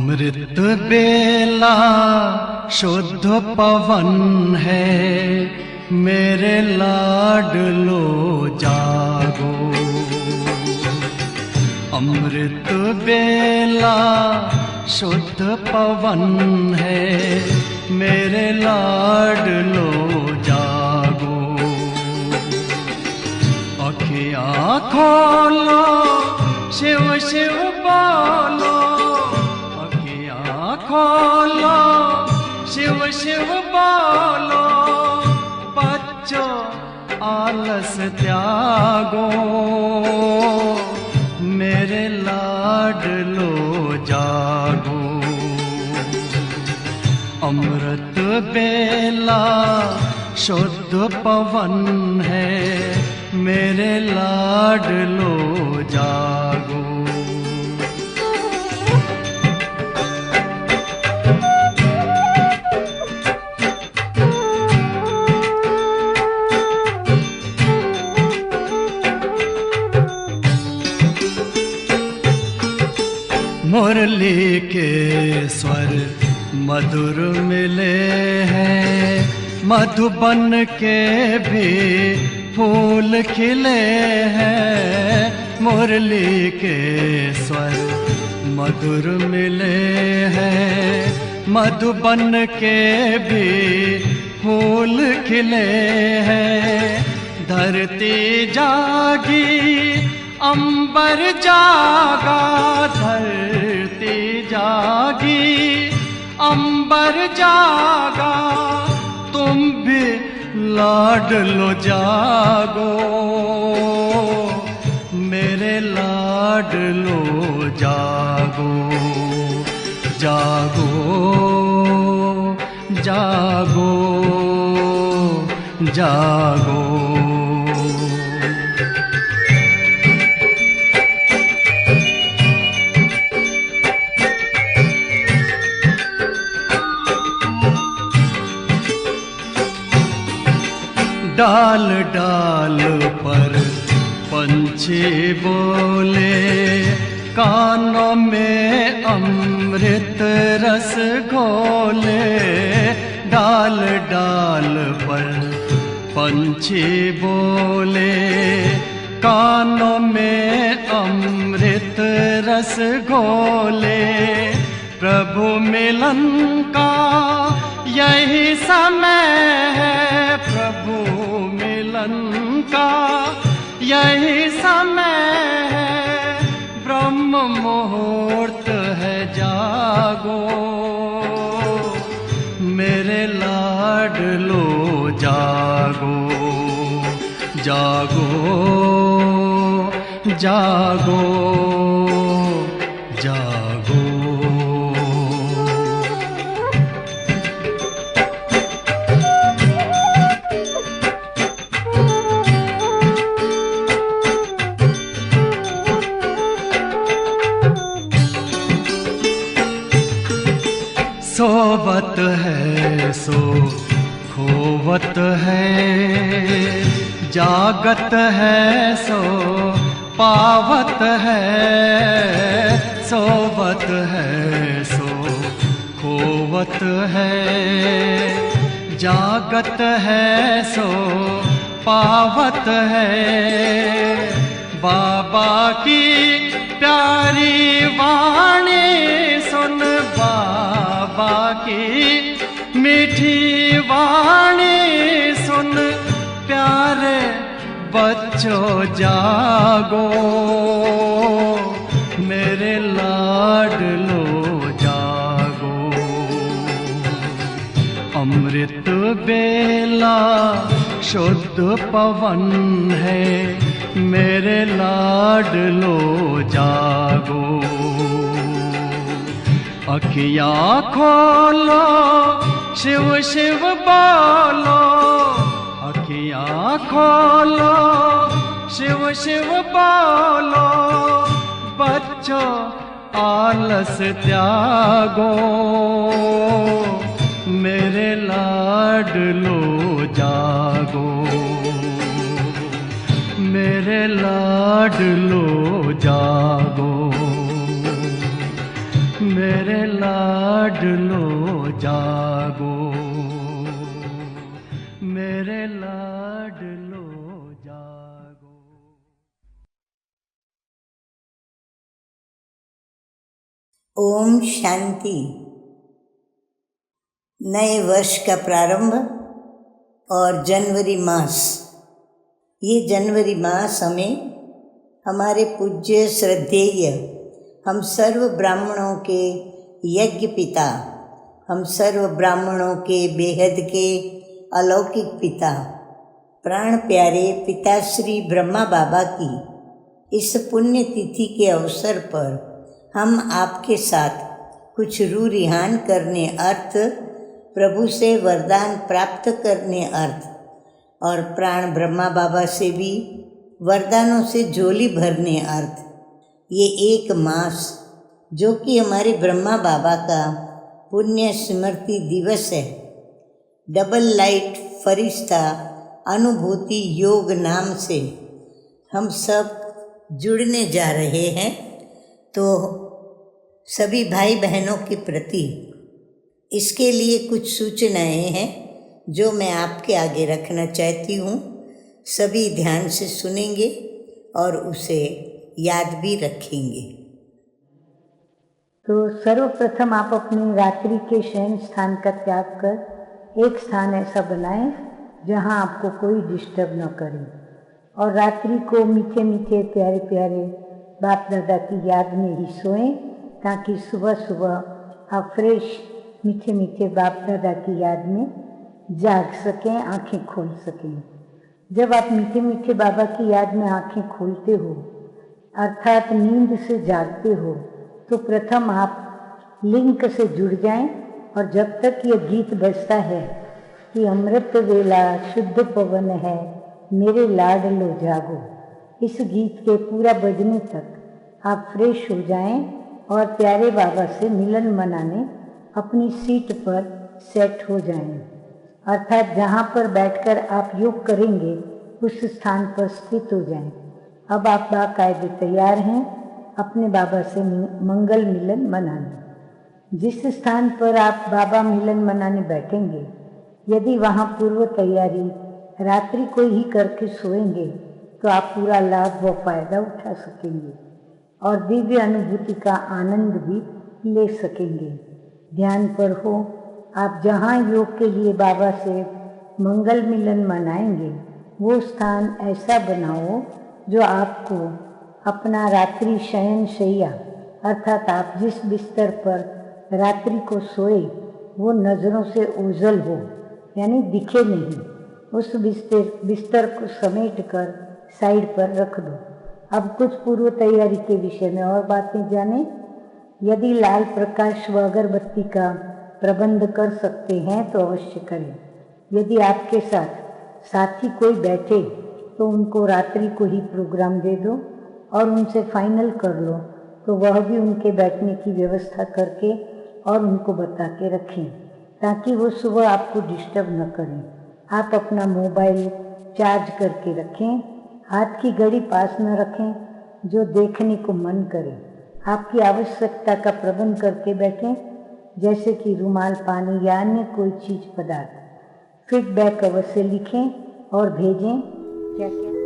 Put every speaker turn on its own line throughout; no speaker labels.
अमृत बेला शुद्ध पवन है, मेरे लाडलो जागो। अमृत बेला शुद्ध पवन है, मेरे लाडलो जागो। अखियाँ खोलो, शिव शिव बोलो, अखियाँ खोलो, शिव शिव बोलो। बच्चों आलस त्यागो, मेरे लाडलो जागो। अमृत बेला शुद्ध पवन है, मेरे लाडलो जागो। मुरली के स्वर मधुर मिले हैं, मधुबन के भी फूल खिले हैं। मुरली के स्वर मधुर मिले हैं, मधुबन के भी फूल खिले हैं। धरती जागी, अंबर जागा, धरती जागी, अंबर जागा। तुम भी लाडलो जागो, मेरे लाडलो जागो। जागो जागो जागो। डाल डाल पर पंछी बोले, कानों में अमृत रस घोले। डाल डाल पर पंछी बोले, कानों में अमृत रस घोले। प्रभु मिलन का यही समय है, प्रभु मिलन का यही समय है। ब्रह्म मुहूर्त है, जागो, मेरे लाडलो जागो। जागो जागो जागो। सोवत है सो खोवत है, जागत है सो पावत है। सोवत है सो खोवत है, जागत है सो पावत है। बाबा की प्यारी वाणी सुन, बाबा की मीठी वाणी सुन। प्यारे बच्चों जागो, मेरे लाडलो जागो। अमृत बेला शुद्ध पवन है, मेरे लाडलो जागो। अखियाँ खोलो, शिव शिव बोलो, अखियाँ खोलो, शिव शिव बोलो। बच्चों आलस त्यागो, मेरे लाडलो जागो। मेरे लाडलो जागो, मेरे लाडलो जागो, मेरे लाडलो जागो।
ओम शांति। नए वर्ष का प्रारंभ और जनवरी मास। ये जनवरी मास हमें हमारे पूज्य श्रद्धेय, हम सर्व ब्राह्मणों के यज्ञ पिता, हम सर्व ब्राह्मणों के बेहद के अलौकिक पिता, प्राण प्यारे पिताश्री ब्रह्मा बाबा की इस पुण्य तिथि के अवसर पर हम आपके साथ कुछ रूह रिहान करने अर्थ, प्रभु से वरदान प्राप्त करने अर्थ और प्राण ब्रह्मा बाबा से भी वरदानों से झोली भरने अर्थ ये एक मास, जो कि हमारे ब्रह्मा बाबा का पुण्य स्मृति दिवस है, डबल लाइट फरिश्ता अनुभूति योग नाम से हम सब जुड़ने जा रहे हैं। तो सभी भाई बहनों के प्रति इसके लिए कुछ सूचनाएं हैं जो मैं आपके आगे रखना चाहती हूँ। सभी ध्यान से सुनेंगे और उसे याद भी रखेंगे।
तो सर्वप्रथम आप अपनी रात्रि के शयन स्थान का त्याग कर एक स्थान ऐसा बनाएं जहां आपको कोई डिस्टर्ब न करे, और रात्रि को मीठे मीठे प्यारे प्यारे बाप दादा की याद में ही सोएं, ताकि सुबह सुबह आप फ्रेश मीठे मीठे बाप दादा की याद में जाग सकें, आंखें खोल सकें। जब आप मीठे मीठे बाबा की याद में आंखें खोलते हो, अर्थात नींद से जागते हो, तो प्रथम आप लिंक से जुड़ जाएं, और जब तक ये गीत बजता है कि अमृत वेला शुद्ध पवन है मेरे लाडलो जागो, इस गीत के पूरा बजने तक आप फ्रेश हो जाएं और प्यारे बाबा से मिलन मनाने अपनी सीट पर सेट हो जाएं, अर्थात जहाँ पर बैठकर आप योग करेंगे उस स्थान पर स्थित हो जाएं। अब आप बाकायदे तैयार हैं अपने बाबा से मंगल मिलन मनाने। जिस स्थान पर आप बाबा मिलन मनाने बैठेंगे, यदि वहाँ पूर्व तैयारी रात्रि को ही करके सोएंगे तो आप पूरा लाभ व फायदा उठा सकेंगे और दिव्य अनुभूति का आनंद भी ले सकेंगे। ध्यान पर हो, आप जहाँ योग के लिए बाबा से मंगल मिलन मनाएंगे वो स्थान ऐसा बनाओ जो आपको अपना रात्रि शयन शैया, अर्थात आप जिस बिस्तर पर रात्रि को सोए वो नज़रों से ओझल हो, यानी दिखे नहीं। उस बिस्तर को समेट कर साइड पर रख दो। अब कुछ पूर्व तैयारी के विषय में और बातें जानें। यदि लाल प्रकाश व अगरबत्ती का प्रबंध कर सकते हैं तो अवश्य करें। यदि आपके साथ साथी कोई बैठे तो उनको रात्रि को ही प्रोग्राम दे दो और उनसे फाइनल कर लो, तो वह भी उनके बैठने की व्यवस्था करके और उनको बता के रखें, ताकि वो सुबह आपको डिस्टर्ब न करें। आप अपना मोबाइल चार्ज करके रखें, हाथ की घड़ी पास न रखें जो देखने को मन करे। आपकी आवश्यकता का प्रबंध करके बैठें, जैसे कि रुमाल, पानी या अन्य कोई चीज़ पदार्थ। फीडबैक अवश्य लिखें और भेजें। क्या क्या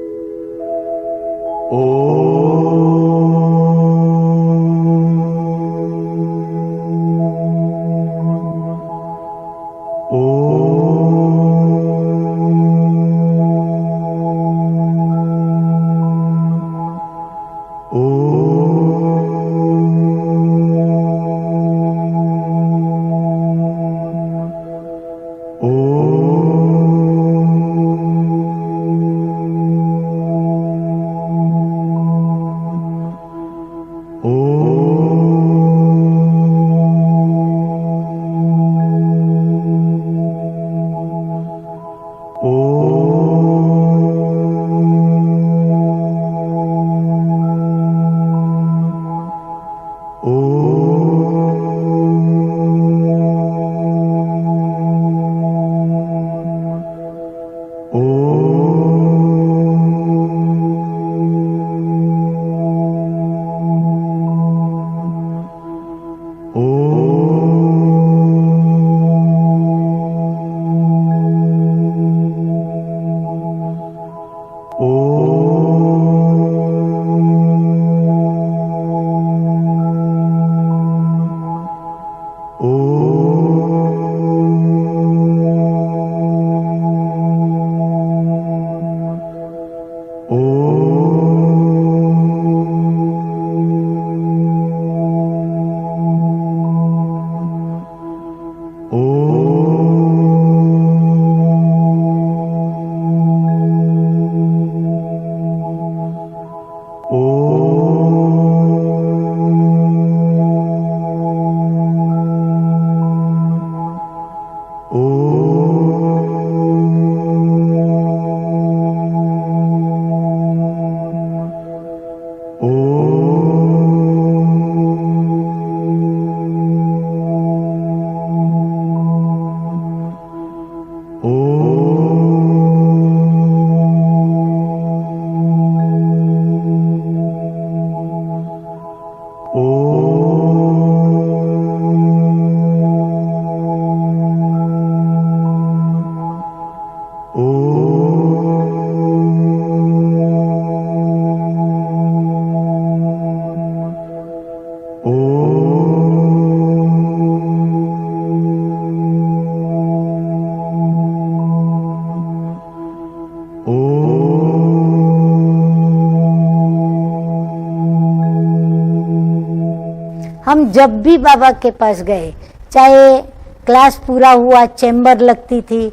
हम जब भी बाबा के पास गए, चाहे क्लास पूरा हुआ, चैम्बर लगती थी,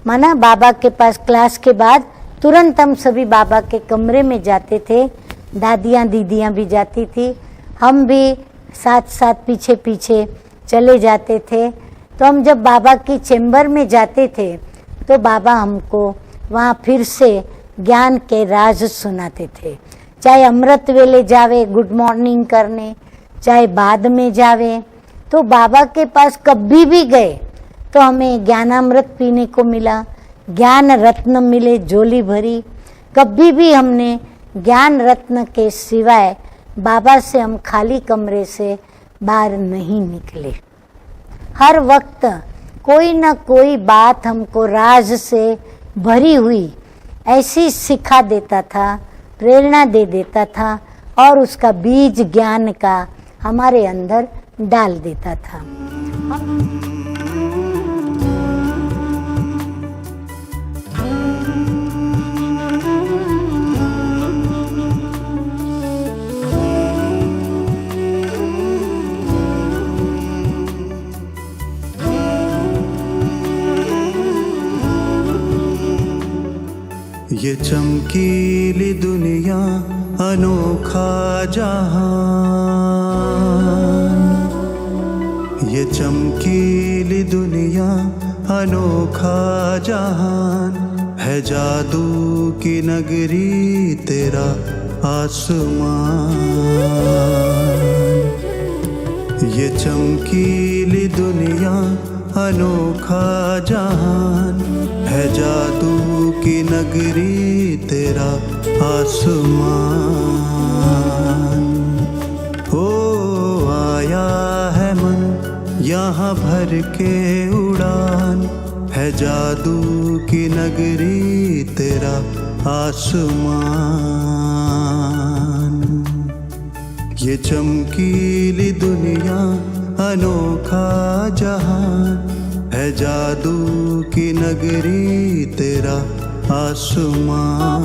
माना बाबा के पास क्लास के बाद तुरंत हम सभी बाबा के कमरे में जाते थे। दादियाँ दीदियाँ भी जाती थी, हम भी साथ साथ पीछे पीछे चले जाते थे। तो हम जब बाबा की चैम्बर में जाते थे तो बाबा हमको वहाँ फिर से ज्ञान के राज सुनाते थे। चाहे अमृत वेले जावे गुड मॉर्निंग करने, चाहे बाद में जावे, तो बाबा के पास कभी भी गए तो हमें ज्ञानामृत पीने को मिला, ज्ञान रत्न मिले झोली भरी। कभी भी हमने ज्ञान रत्न के सिवाय बाबा से हम खाली कमरे से बाहर नहीं निकले। हर वक्त कोई ना कोई बात हमको राज से भरी हुई ऐसी सिखा देता था, प्रेरणा दे देता था और उसका बीज ज्ञान का हमारे अंदर डाल देता था।
ये चमकीली दुनिया अनोखा जहान, ये चमकीली दुनिया अनोखा जहान है, जादू की नगरी तेरा आसमान। ये चमकीली दुनिया अनोखा जहान है, जादू की नगरी तेरा आसमान। ओ आया है मन यहाँ भर के उड़ान, है जादू की नगरी तेरा आसमान। ये चमकीली दुनिया अनोखा जहान है, जादू की नगरी तेरा आसमान।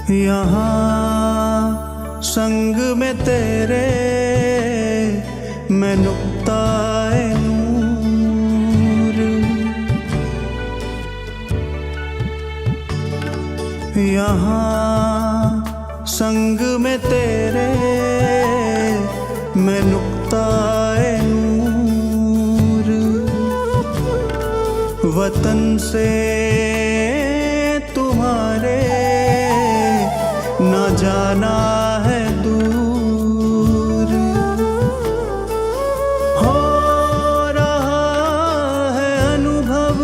यहाँ संग में तेरे मैं नुक्ताए नूर, यहाँ संग में तेरे मैं नुक्ताए नूर। वतन से तुम्हारे न जाना है दूर, हो रहा है अनुभव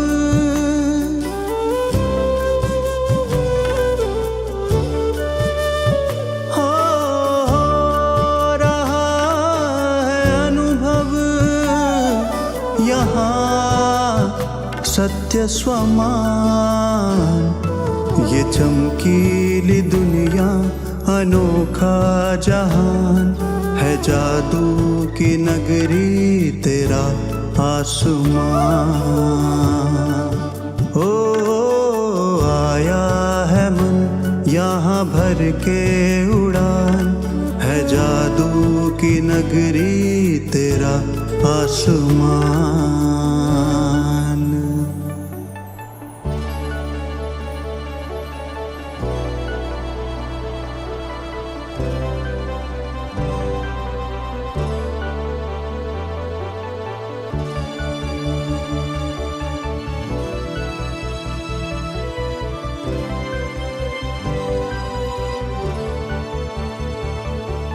हो रहा है अनुभव। यहाँ सत्य स्वमान, ये चमकीली दुनिया अनोखा जहान है, जादू की नगरी तेरा आसमान। ओ आया है मन यहाँ भर के उड़ान, है जादू की नगरी तेरा आसमान।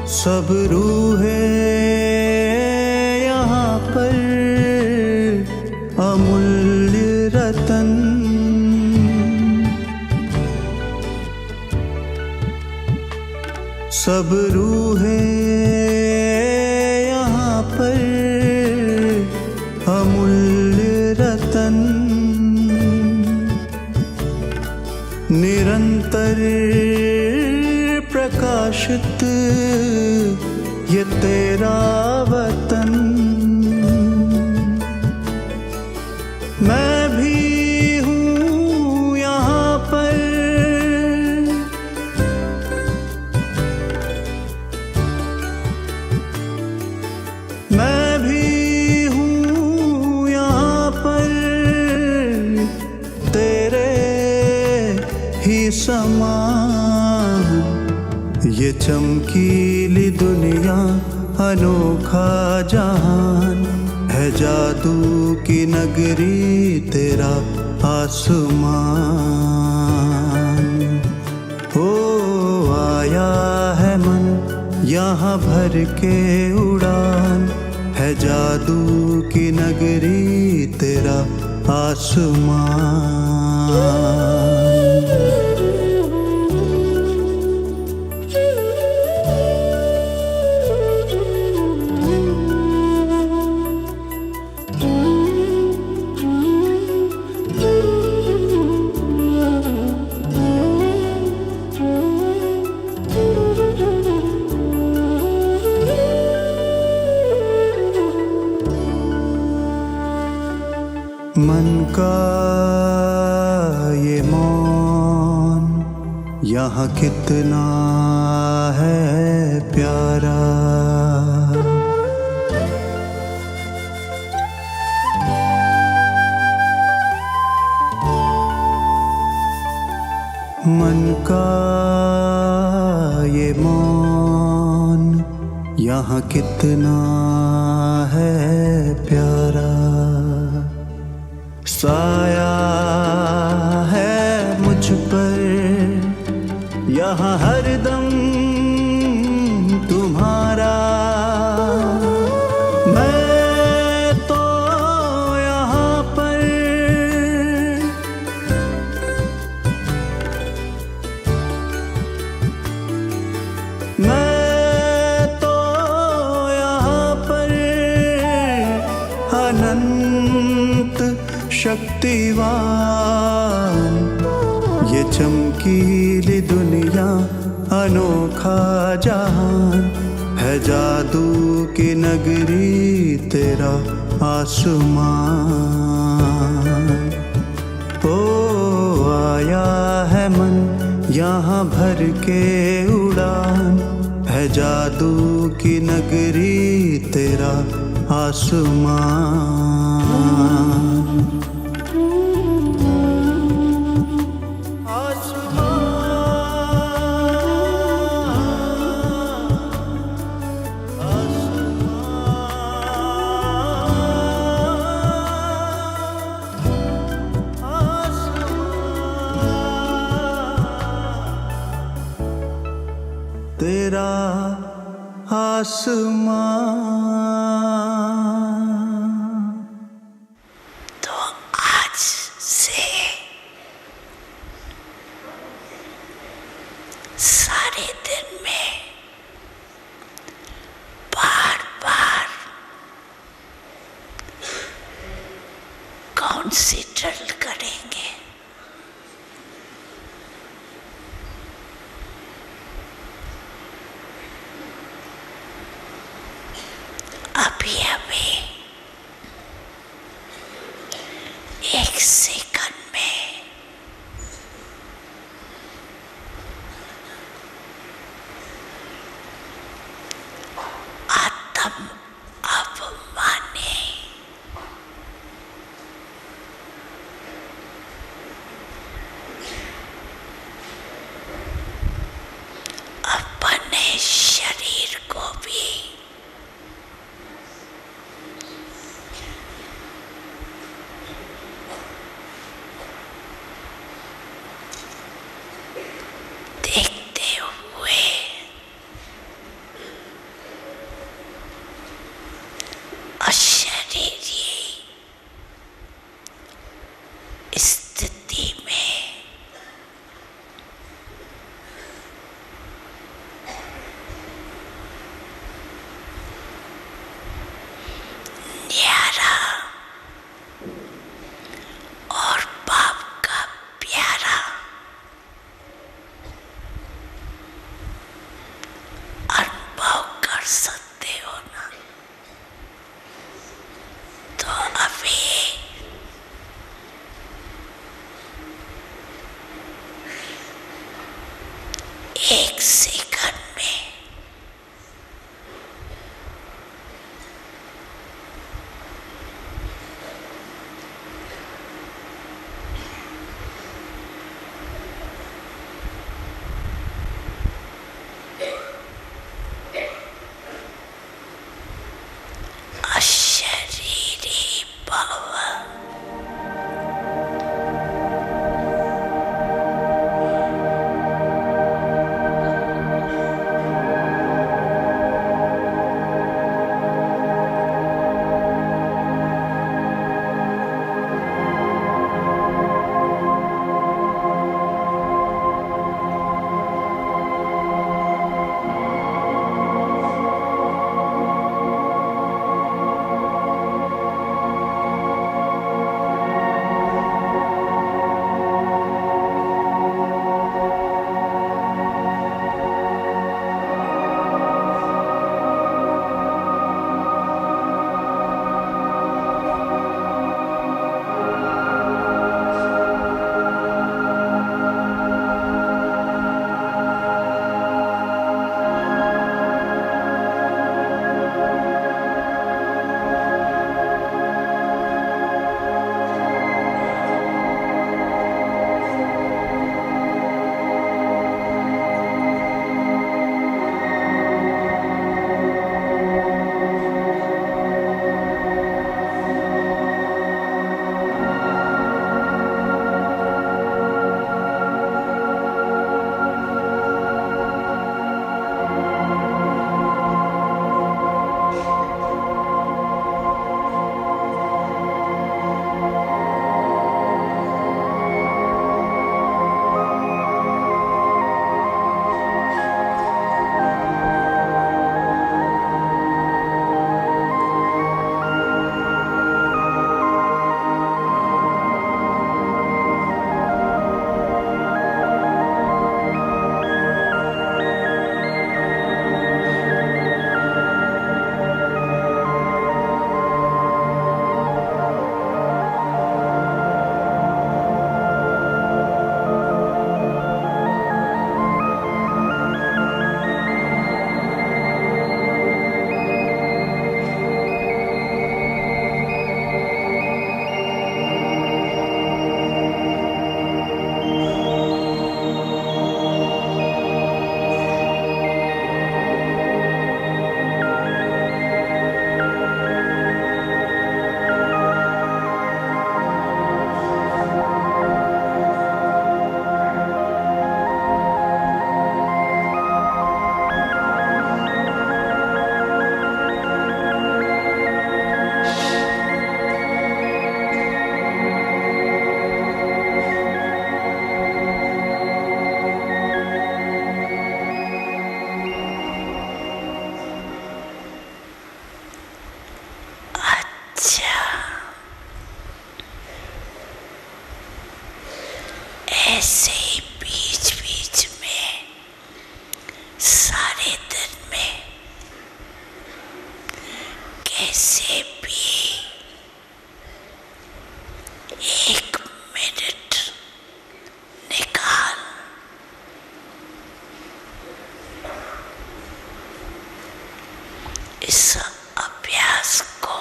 सब रूहें यहाँ पर अमूल्य रतन, सब रूहें यहाँ पर अमूल्य रतन, निरंतर प्रकाशित ये तेरा वतन। मैं भी हूँ यहाँ पर, मैं भी हूँ यहाँ पर, तेरे ही समान। ये चमकीली दुनिया अनोखा जहान है, जादू की नगरी तेरा आसमान। ओ आया है मन यहाँ भर के उड़ान, है जादू की नगरी तेरा आसमान। मन का ये मौन यहाँ कितना है प्यारा, मन का ये मौन यहाँ कितना है प्यारा। साया है मुझ पर यहाँ हरदम तुम्हारा, मैं तो यहाँ पर, मैं तो यहाँ पर अनंत शक्तिवान। ये चमकीली दुनिया अनोखा जहान है, जादू की नगरी तेरा आसमान। ओ आया है मन यहाँ भर के उड़ान, है जादू की नगरी तेरा आसमान। तेरा आसमान।
तो आज से सारे दिन में बार बार कंसीडर करेंगे। अभी अभी एक सेकंड में आत्म न्यारा और बाप का प्यारा अनुभव कर सकते हो ना, तो अभी एक सेकंड में अशरीरी भव। ऐसे ही बीच बीच में सारे दिन में कैसे भी 1 मिनट निकाल इस अभ्यास को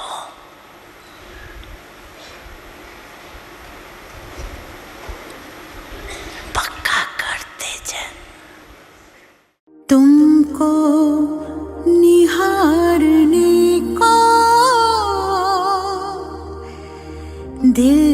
पक्का करते जाए।
तुमको निहारने को दिल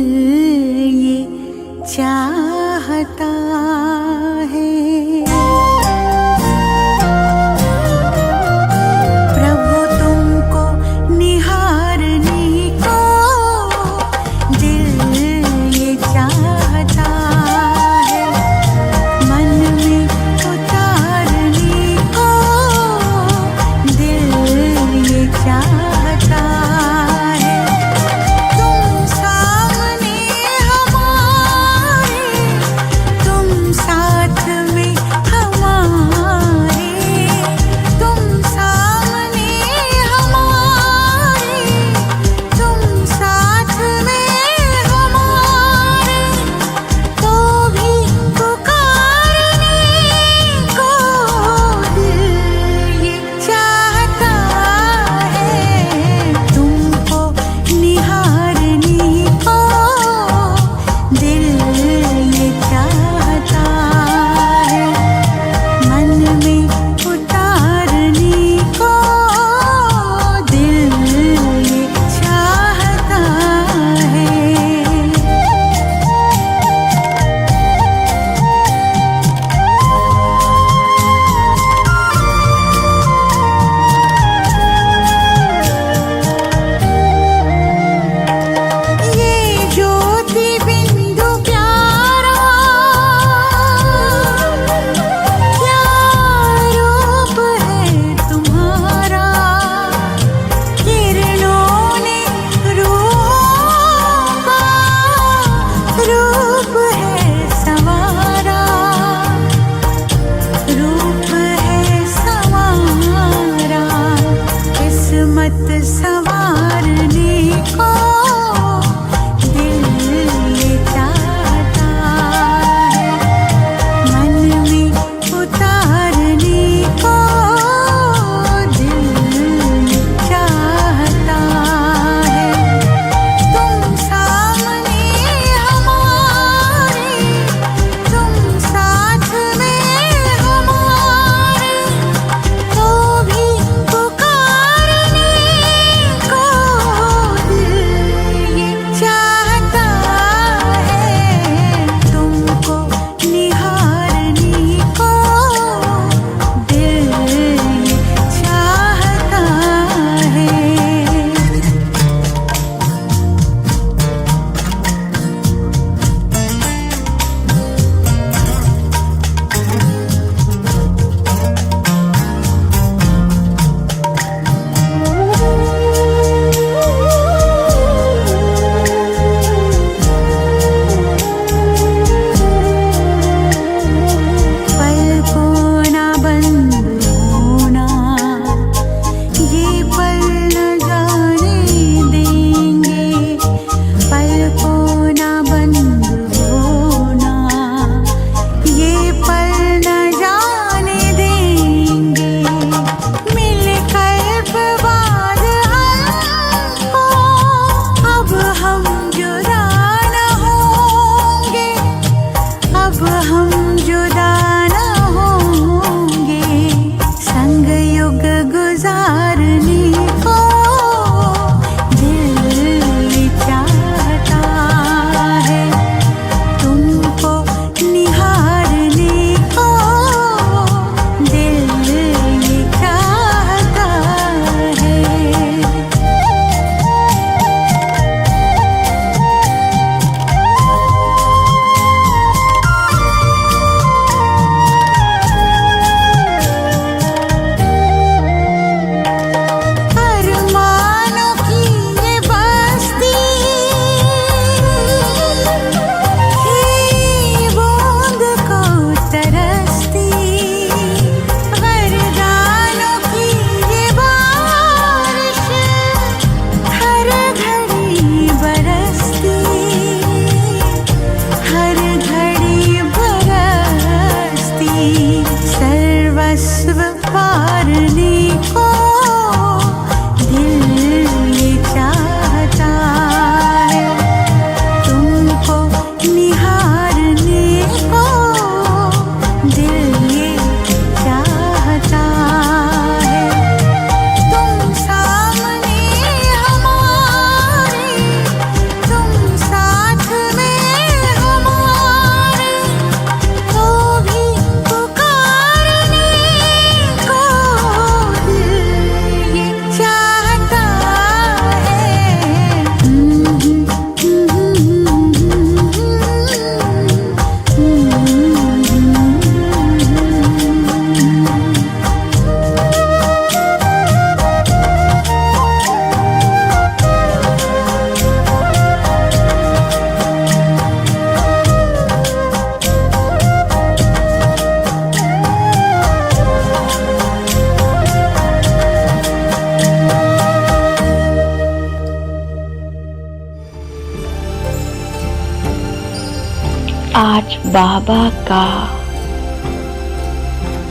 आज बाबा का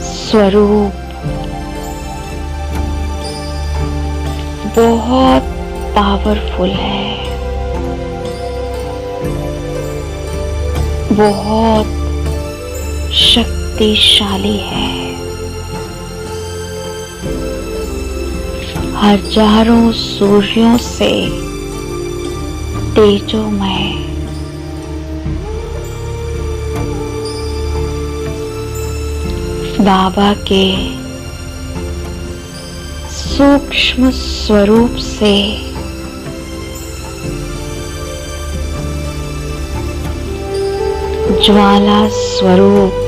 स्वरूप बहुत पावरफुल है, बहुत शक्तिशाली है। हजारों सूर्यों से तेजोमय, बाबा के सूक्ष्म स्वरूप से ज्वाला स्वरूप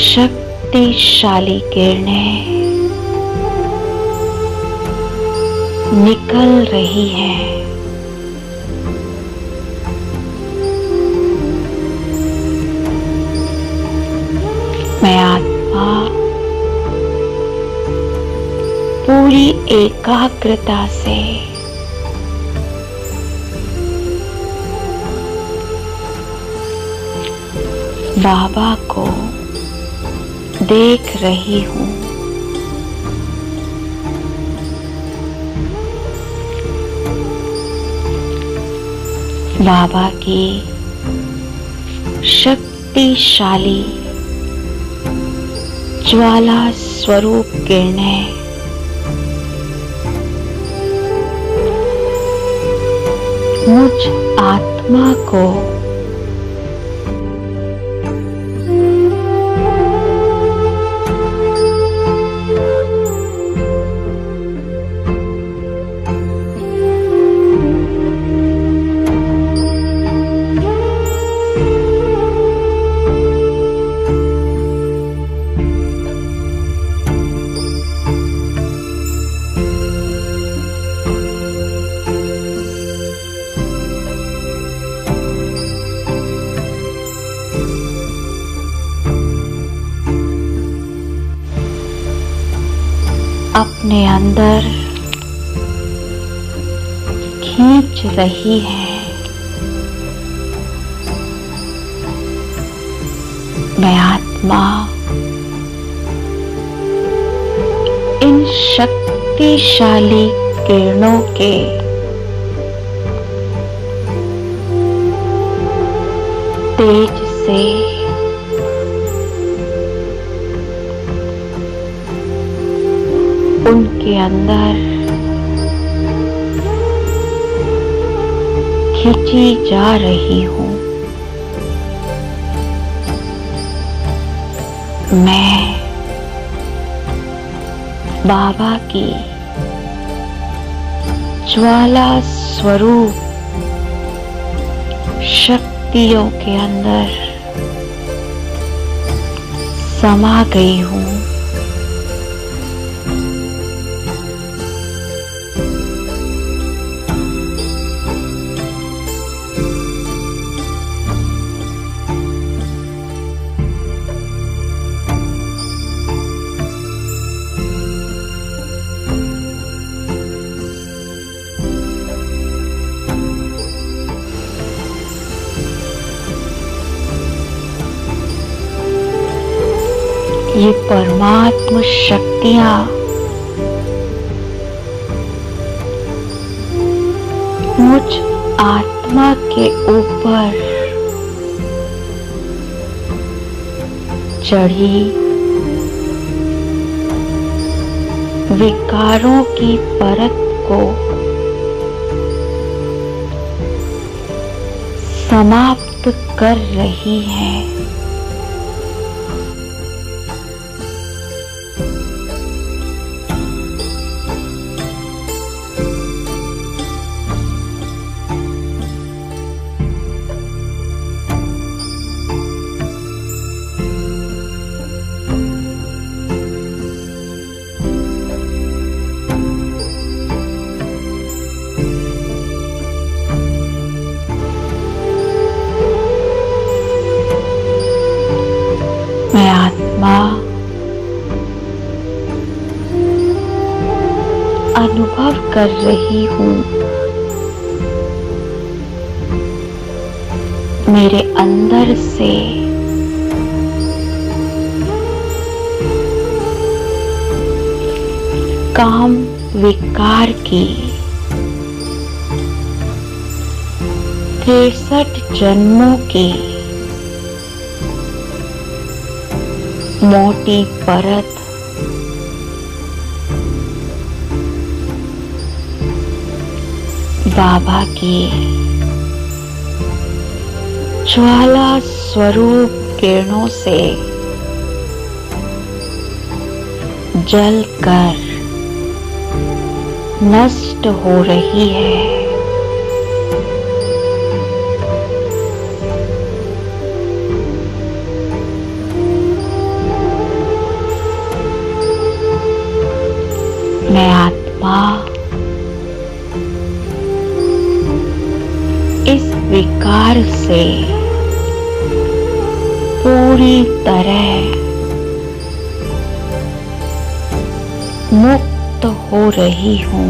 शक्तिशाली किरणें निकल रही हैं। मैं आत्मा पूरी एकाग्रता से बाबा को देख रही हूँ। बाबा की शक्तिशाली ज्वाला स्वरूप किरणें मुझ आत्मा को अपने अंदर खींच रही है। मैं आत्मा इन शक्तिशाली किरणों के तेज से उनके अंदर खींची जा रही हूँ। मैं बाबा की ज्वाला स्वरूप शक्तियों के अंदर समा गई हूँ। ये परमात्म शक्तियां मुझ आत्मा के ऊपर चढ़ी विकारों की परत को समाप्त कर रही है। मैं आत्मा अनुभव कर रही हूँ मेरे अंदर से काम विकार की 63 जन्मों की मोटी परत बाबा की ज्वाला स्वरूप किरणों से जलकर नष्ट हो रही है। मैं आत्मा इस विकार से पूरी तरह मुक्त हो रही हूँ।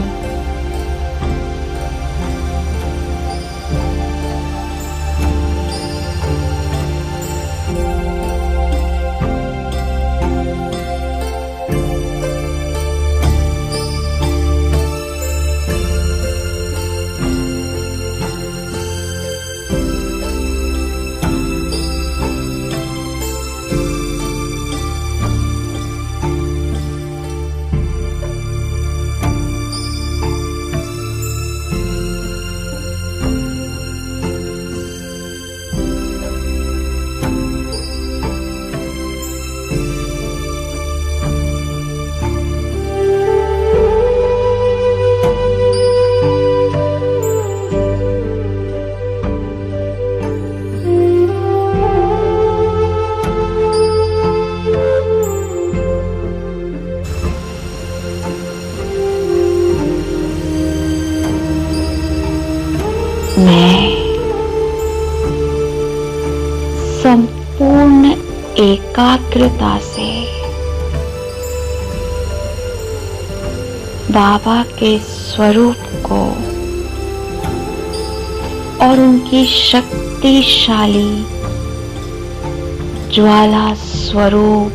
मैं संपूर्ण एकाग्रता से बाबा के स्वरूप को और उनकी शक्तिशाली ज्वाला स्वरूप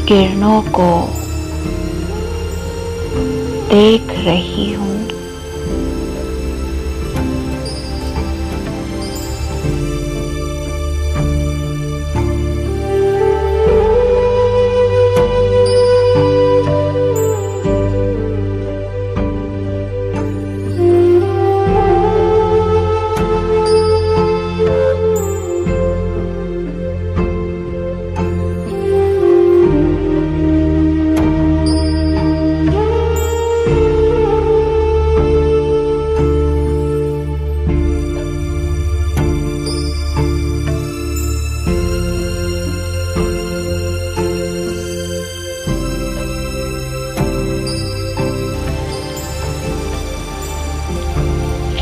किरणों को देख रही हूँ।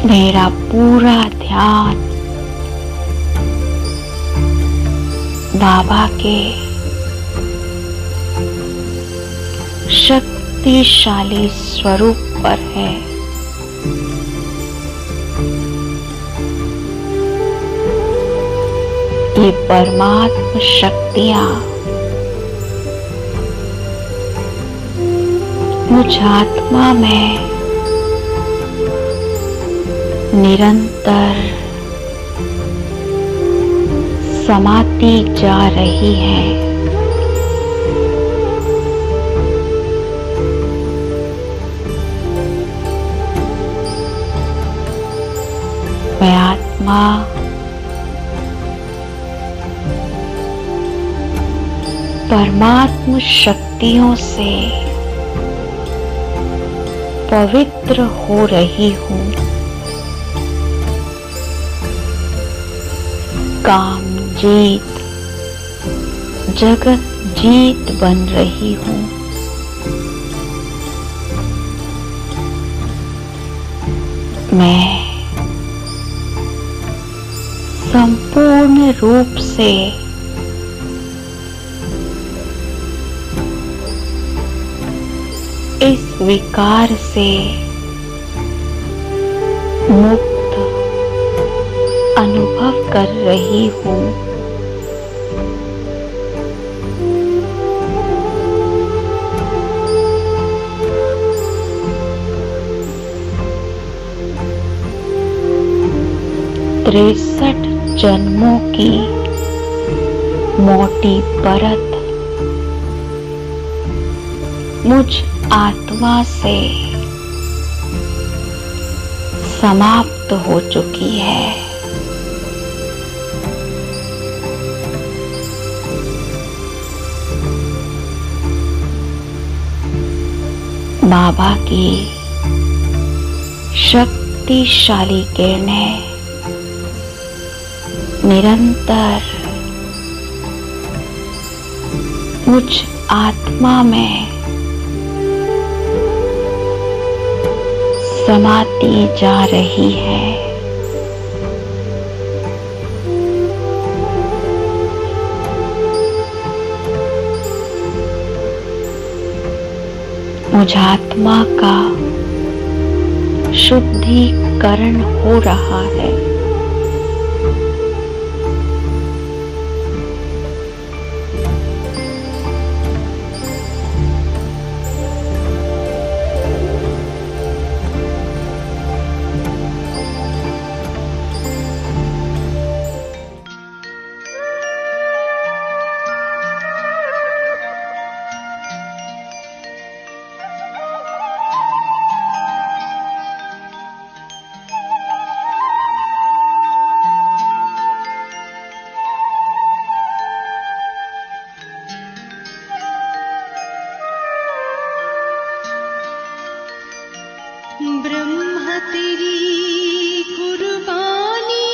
मेरा पूरा ध्यान बाबा के शक्तिशाली स्वरूप पर है। ये परमात्म शक्तियां मुझ आत्मा में निरंतर समाती जा रही है। मैं आत्मा परमात्म शक्तियों से पवित्र हो रही हूँ। काम जीत जगत जीत बन रही हूँ। मैं संपूर्ण रूप से इस विकार से मुक्त अनुभव कर रही हूँ। तिरसठ जन्मों की मोटी परत मुझ आत्मा से समाप्त हो चुकी है। बाबा की शक्तिशाली किरणें निरंतर मुझ आत्मा में समाती जा रही है। मुझ आत्मा का शुद्धिकरण हो रहा है।
ब्रह्म तेरी कुर्बानी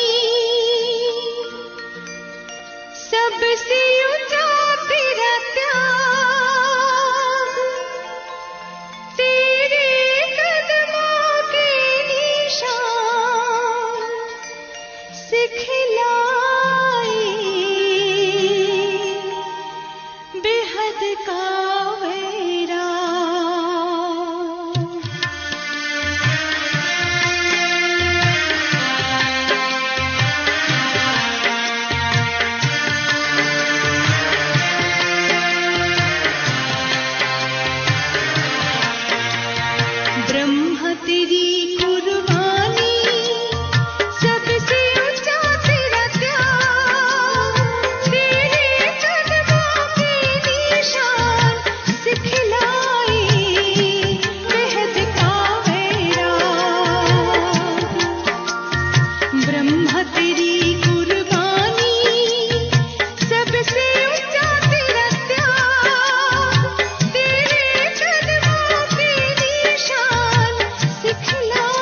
सबसे ऊंचा तेरा त्याग, तेरे कदमों के निशान सिखलाए बेहद का ब्रह्म तेरी कुर्बानी सबसे ऊंचा तेरा त्याग, तेरे कदमों के निशान सिखलाए बेहद का वैराग। ब्रह्म तेरी कुर्बानी सबसे ऊंचा तेरा त्याग, तेरे कदमों के निशान सिखलाए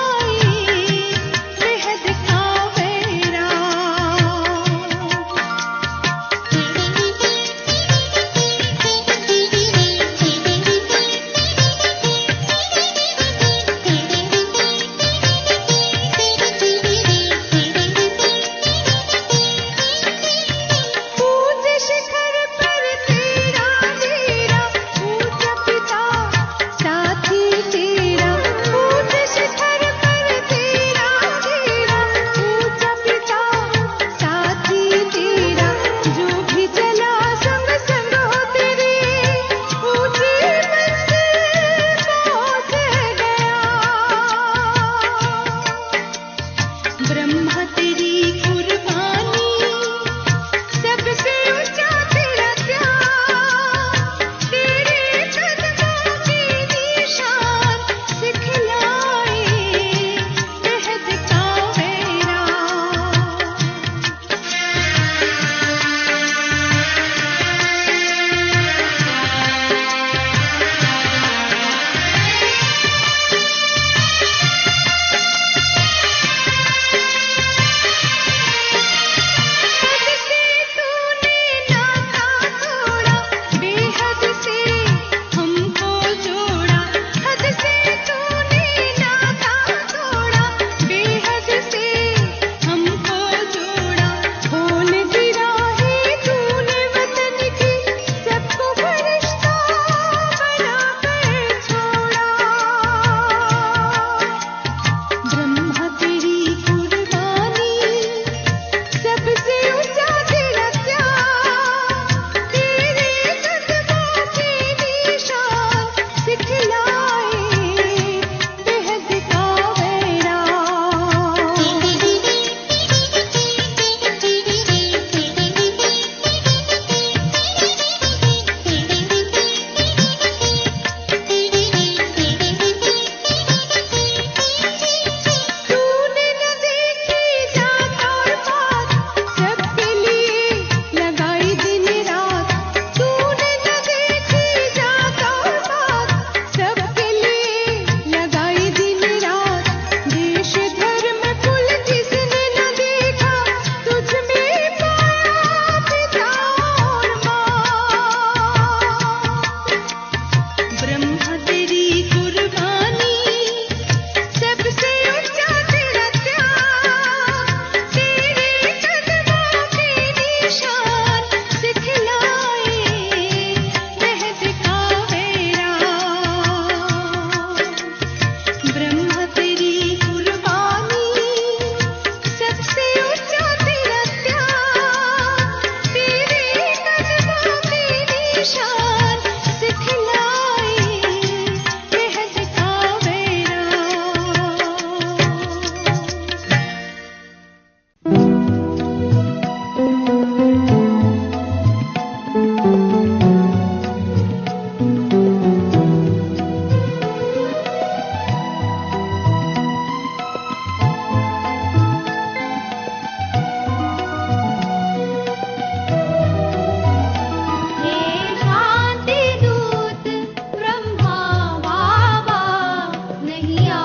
दुनिया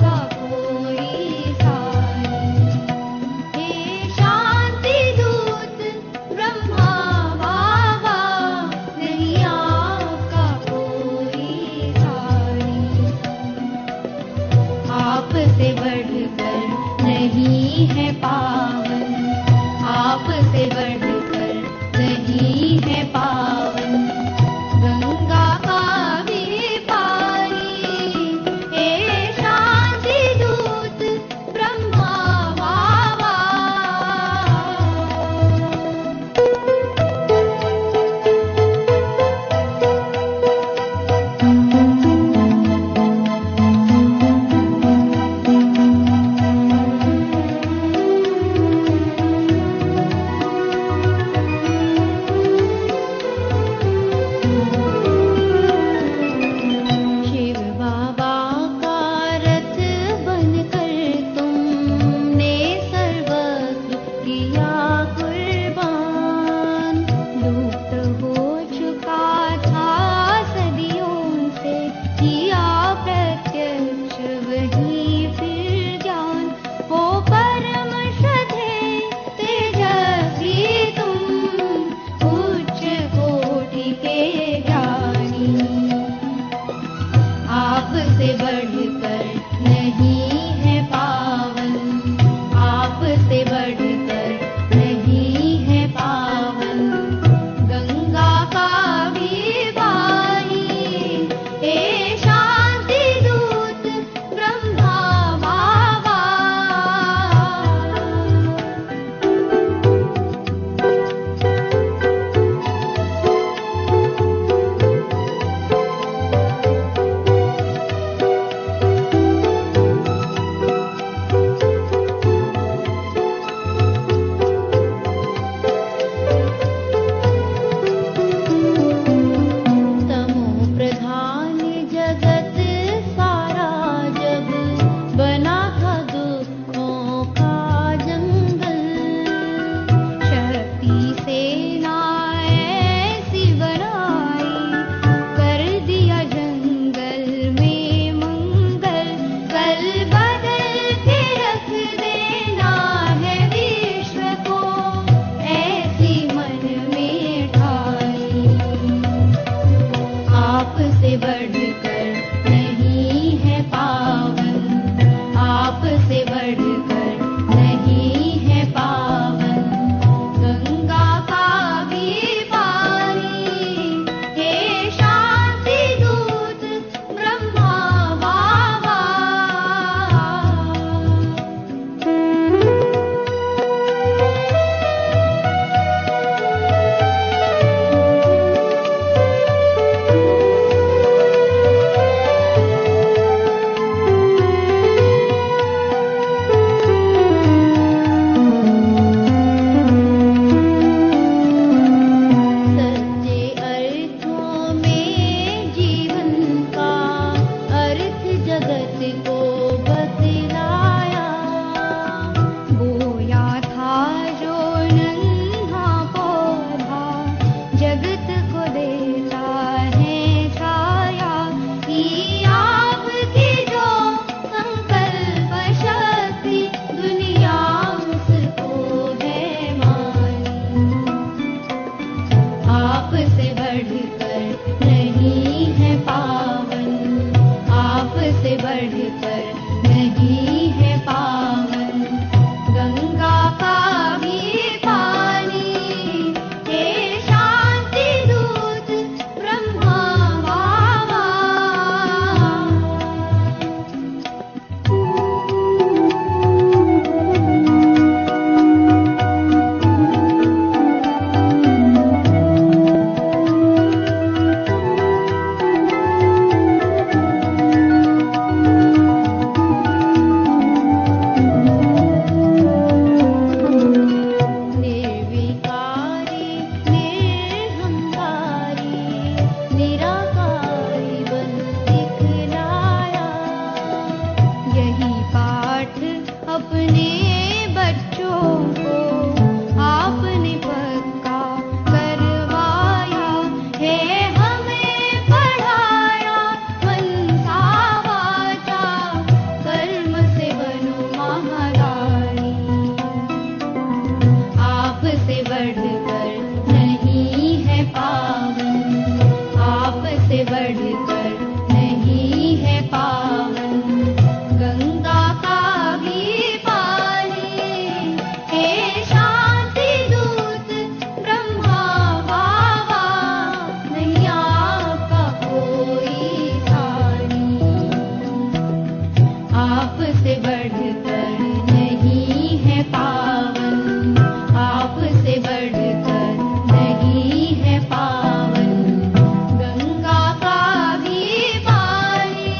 का कोई साई। हे शांति दूत ब्रह्मा बाबा, नहीं आपका कोई साई। आपसे बढ़कर नहीं है पावन, आपसे बढ़कर नहीं है पावन, गंगा का भी पानी। हे शांति दूत ब्रह्मा बाबा। शिव बाबा का रथ बनकर तुमने सर्वस्व किया कुर्बान। लुप्त हो चुका था सदियों से, किया प्रत्यक्ष वही फिर जान। हो परम श्रद्धे तेजस्वी तुम, उच्च कोटि के ज्ञानी। आपसे बढ़कर नहीं है पावन, आपसे बढ़कर नहीं है पावन, गंगा का भी पानी। हे शांति दूत ब्रह्मा बाबा। तमो प्रधान जगत सारा जब बना था दुखों का जंगल। शक्ति सेना ऐसी बनाई, कर दिया जंगल में मंगल। कल बदल के रख देना है विश्व को, ऐसी मन में ठानी। आपसे बढ़कर नहीं है पावन, आपसे बढ़कर नहीं है पावन, गंगा का भी पानी। हे शांति दूत ब्रह्मा बाबा। सच्चे अर्थों में जीवन का अर्थ जगत को बतलाया। बोया था जो नन्हा पौधा, जगत को देता है छाया। ई आपकी जो संकल्प शक्ति, दुनिया उसको है मानी। आपसे बढ़कर नहीं है पावन, आपसे बढ़कर नहीं है पावन, गंगा का भी पानी। हे शांति दूत ब्रह्मा बाबा। आपसे बढ़कर नहीं है पावन, आपसे बढ़कर नहीं है पावन। गंगा का भी पानी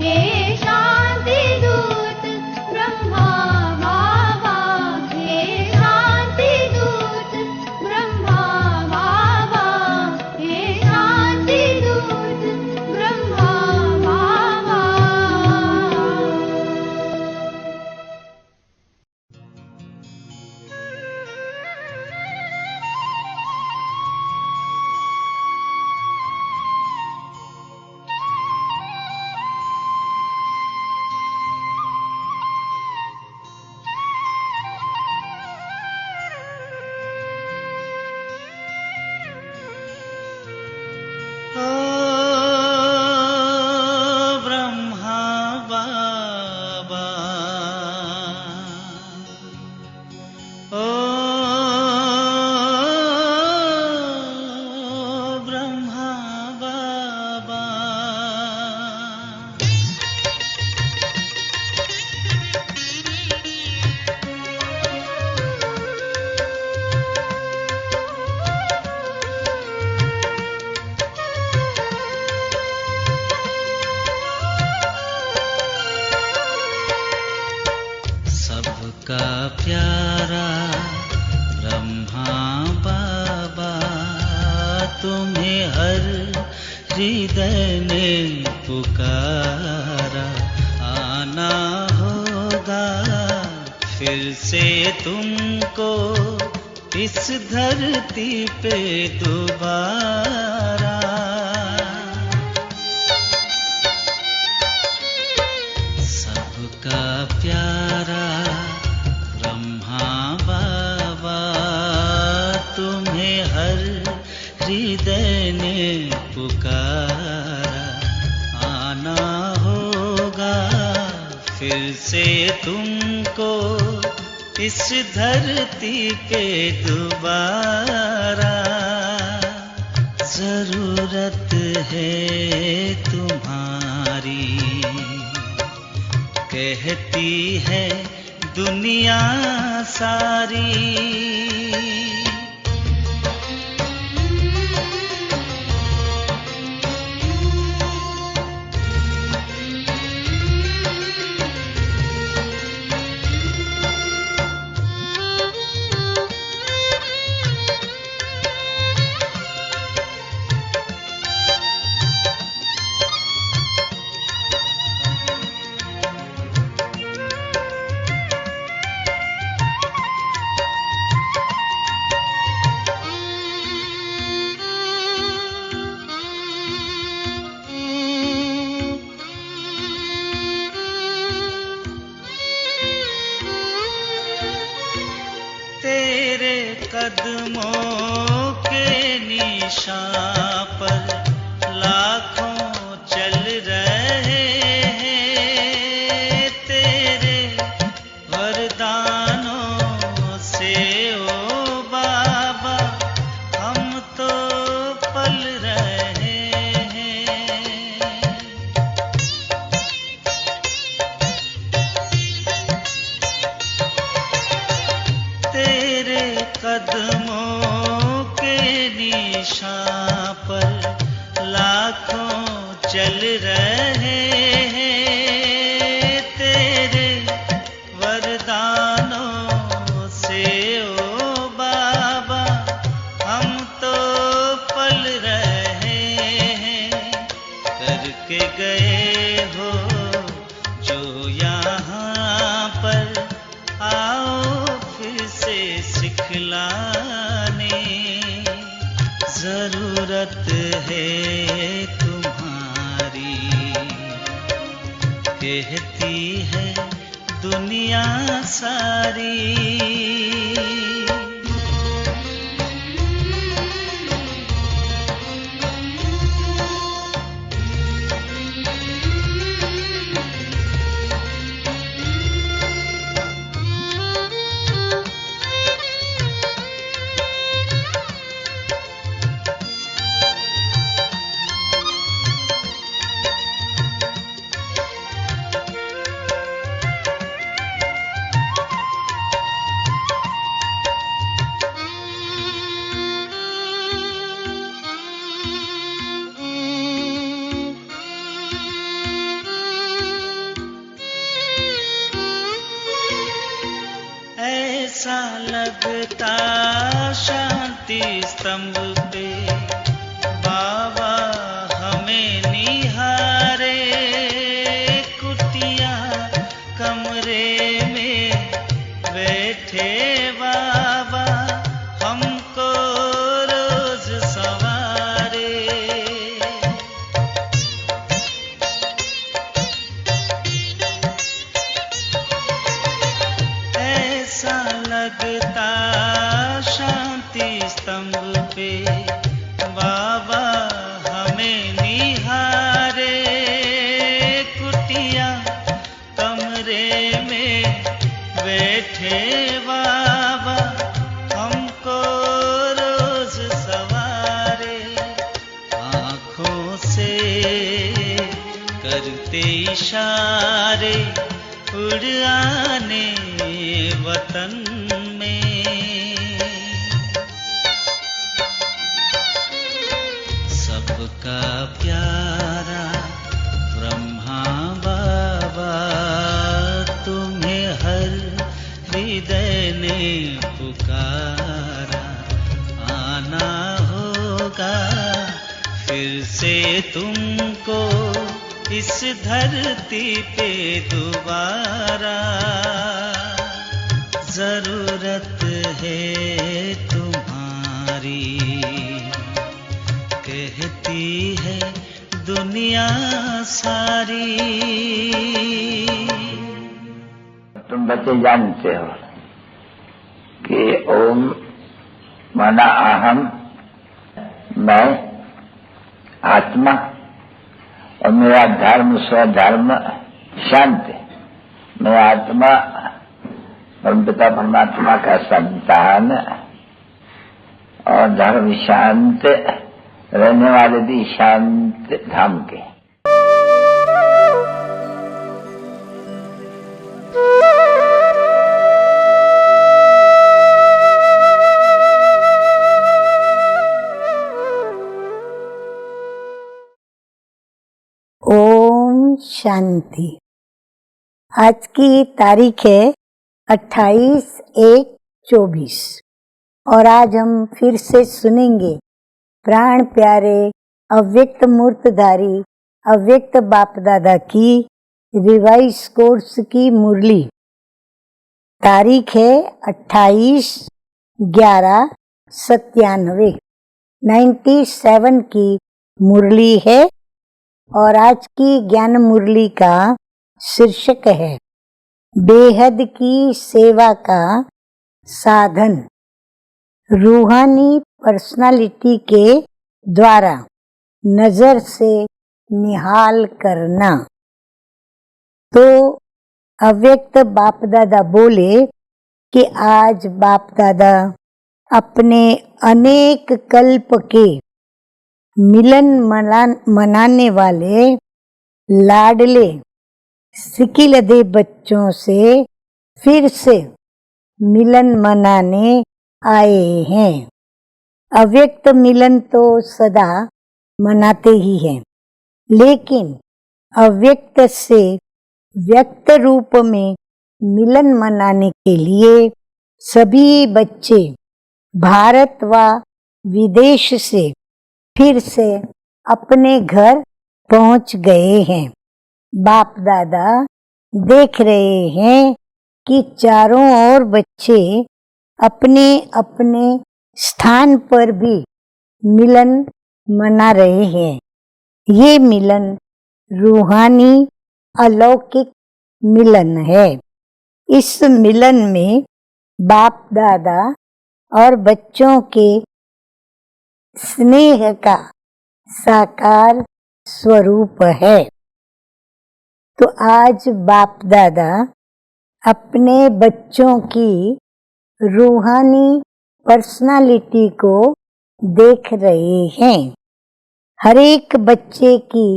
हे शांति दूत ब्रह्मा बाबा, हे शांति दूत ब्रह्मा बाबा, हे शांति दूत ब्रह्मा बाबा।
ओ ब्रह्मा बाबा, ओ ब्रह्मा बाबा। सबका प्यारा ब्रह्मा बाबा, तुम्हें हर हृदय ने पुकारा। आना होगा फिर से तुमको इस धरती पे दोबारा। सबका प्यारा ब्रह्मा बाबा, तुम्हें हर हृदय ने पुकारा। आना होगा फिर से तुमको इस धरती पे दोबारा। जरूरत है तुम्हारी, कहती है दुनिया सारी। तेरे कदमों के निशान पर लाखों चल रहे हैं। तेरे वरदानों से ओ बाबा हम तो पल रहे हैं। तेरे कदमों के निशान पर लाखों चल रहे हैं। तेरे वरदानों से ओ बाबा हम तो पल रहे हैं। करके गए हो जो यहाँ पर, आओ फिर से सिखलाने। जरूरत है तुम्हारी, कहती है दुनिया सारी।
ऐसा लगता शांति स्तंभ पे बाबा हमें निहारे, कुटिया कमरे में बैठे बाबा हमको रोज सवारे। ऐसा लगता शांति स्तंभ पे बाबा हमें निहारे, कुटिया कमरे में बैठे बाबा हमको रोज सवारे। आँखों से करते इशारे उड़ आने वतन में। सबका प्यारा ब्रह्मा बाबा तुम्हें हर हृदय ने पुकारा। आना होगा फिर से तुमको इस धरती पे दोबारा। जरूरत है तुम्हारी कहती है दुनिया सारी।
तुम बच्चे जानते हो कि ओम माना अहम, मैं आत्मा, और मेरा धर्म स्वधर्म शांत। मैं आत्मा परमपिता परमात्मा का संतान और धर्म शांत, रहने वाले भी शांत धाम के।
ओम शांति। आज की तारीख है 28/1/24 और आज हम फिर से सुनेंगे प्राण प्यारे अव्यक्त मूर्तधारी अव्यक्त बाप दादा की रिवाइज कोर्स की मुरली। तारीख है 28/11/97 97 की मुरली है और आज की ज्ञान मुरली का शीर्षक है बेहद की सेवा का साधन, रूहानी पर्सनालिटी के द्वारा नजर से निहाल करना। तो अव्यक्त बाप दादा बोले कि आज बाप दादा अपने अनेक कल्प के मिलन मनाने वाले लाडले सिकिलदे बच्चों से फिर से मिलन मनाने आए हैं। अव्यक्त मिलन तो सदा मनाते ही हैं, लेकिन अव्यक्त से व्यक्त रूप में मिलन मनाने के लिए सभी बच्चे भारत व विदेश से फिर से अपने घर पहुंच गए हैं। बाप दादा देख रहे हैं कि चारों ओर बच्चे अपने अपने स्थान पर भी मिलन मना रहे हैं। ये मिलन रूहानी अलौकिक मिलन है। इस मिलन में बाप दादा और बच्चों के स्नेह का साकार स्वरूप है। तो आज बाप दादा अपने बच्चों की रूहानी पर्सनालिटी को देख रहे हैं। हर एक बच्चे की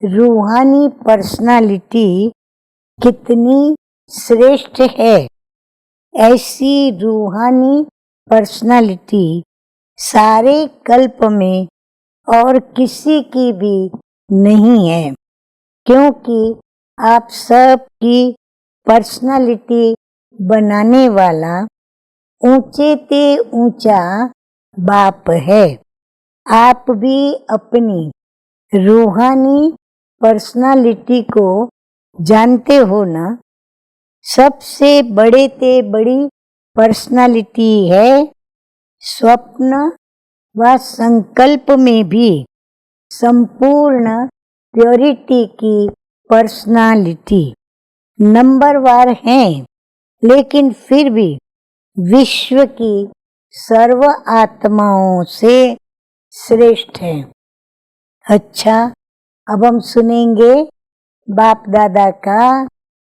रूहानी पर्सनालिटी कितनी श्रेष्ठ है। ऐसी रूहानी पर्सनालिटी सारे कल्प में और किसी की भी नहीं है, क्योंकि आप सब की पर्सनालिटी बनाने वाला ऊंचे ते ऊंचा बाप है। आप भी अपनी रूहानी पर्सनालिटी को जानते हो ना। सबसे बड़े ते बड़ी पर्सनालिटी है। स्वप्न व संकल्प में भी संपूर्ण प्योरिटी की पर्सनालिटी नंबरवार हैं, लेकिन फिर भी विश्व की सर्व आत्माओं से श्रेष्ठ है। अच्छा, अब हम सुनेंगे बाप दादा का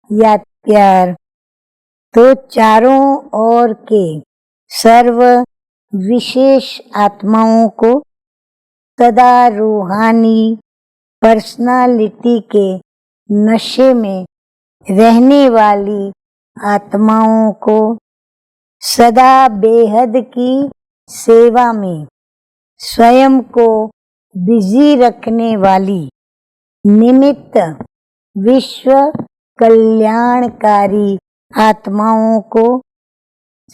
याद प्यार। तो चारों ओर के सर्व विशेष आत्माओं को सदा रूहानी पर्सनालिटी के नशे में रहने वाली आत्माओं को सदा बेहद की सेवा में स्वयं को बिजी रखने वाली निमित्त विश्व कल्याणकारी आत्माओं को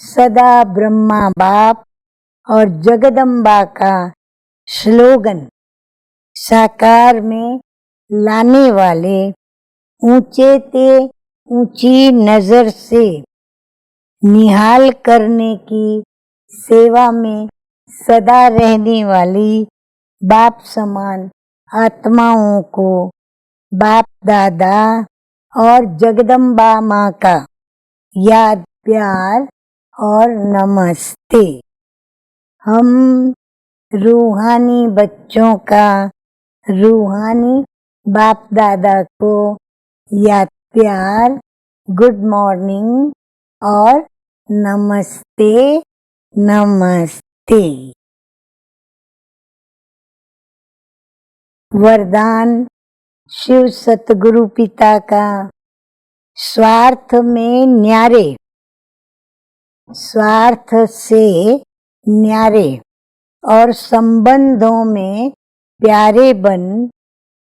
सदा ब्रह्मा बाप और जगदम्बा का स्लोगन साकार में लाने वाले ऊंचे ते ऊंची नजर से निहाल करने की सेवा में सदा रहने वाली बाप समान आत्माओं को बाप दादा और जगदम्बा माँ का याद प्यार और नमस्ते। हम रूहानी बच्चों का रूहानी बाप दादा को याद प्यार, गुड मॉर्निंग और नमस्ते नमस्ते। वरदान शिव सतगुरु पिता का स्वार्थ में न्यारे, स्वार्थ से न्यारे और संबंधों में प्यारे बन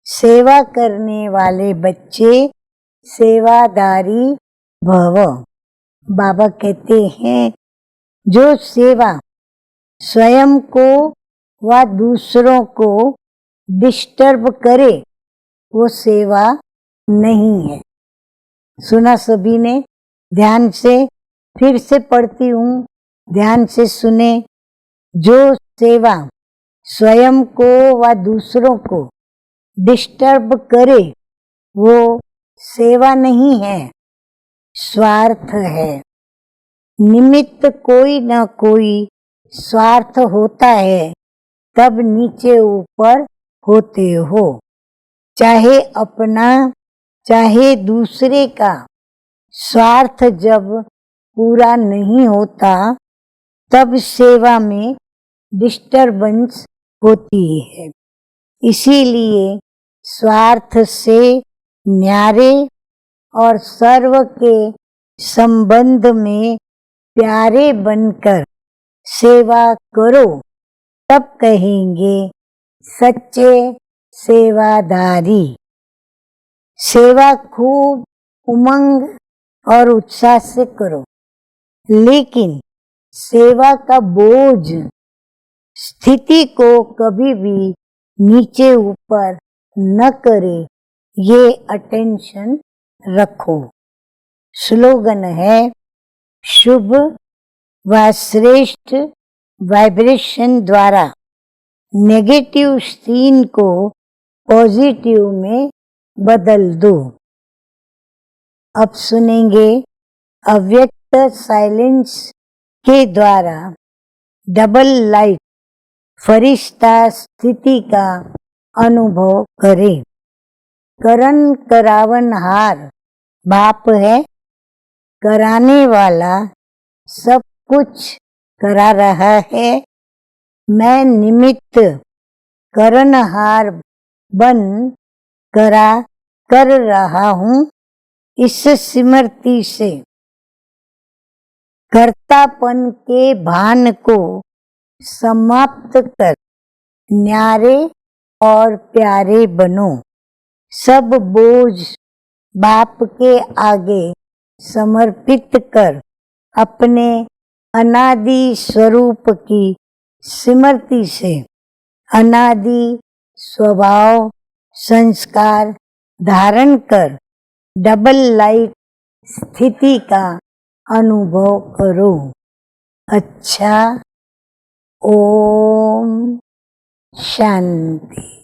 सेवा करने वाले बच्चे सेवादारी भव। बाबा कहते हैं, जो सेवा स्वयं को व दूसरों को डिस्टर्ब करे वो सेवा नहीं है। सुना सभी ने? ध्यान से फिर से पढ़ती हूँ, ध्यान से सुने। जो सेवा स्वयं को व दूसरों को डिस्टर्ब करे वो सेवा नहीं है, स्वार्थ है। निमित्त कोई न कोई स्वार्थ होता है, तब नीचे ऊपर होते हो। चाहे अपना चाहे दूसरे का स्वार्थ जब पूरा नहीं होता तब सेवा में डिस्टरबेंस होती है। इसीलिए स्वार्थ से न्यारे और सर्व के संबंध में प्यारे बनकर सेवा करो, तब कहेंगे सच्चे सेवादारी। सेवा खूब उमंग और उत्साह से करो, लेकिन सेवा का बोझ स्थिति को कभी भी नीचे ऊपर न करे, ये अटेंशन रखो। स्लोगन है, शुभ व श्रेष्ठ वाइब्रेशन द्वारा नेगेटिव सीन को पॉजिटिव में बदल दो। अब सुनेंगे अव्यक्त साइलेंस के द्वारा डबल लाइट फरिश्ता स्थिति का अनुभव करें। करण करावनहार बाप है, कराने वाला सब कुछ करा रहा है। मैं निमित्त करनहार बन कर रहा हूँ। इस स्मृति से कर्तापन के भान को समाप्त कर न्यारे और प्यारे बनो। सब बोझ बाप के आगे समर्पित कर अपने अनादि स्वरूप की स्मृति से अनादि स्वभाव संस्कार धारण कर डबल लाइट स्थिति का अनुभव करो। अच्छा, ओम शांति।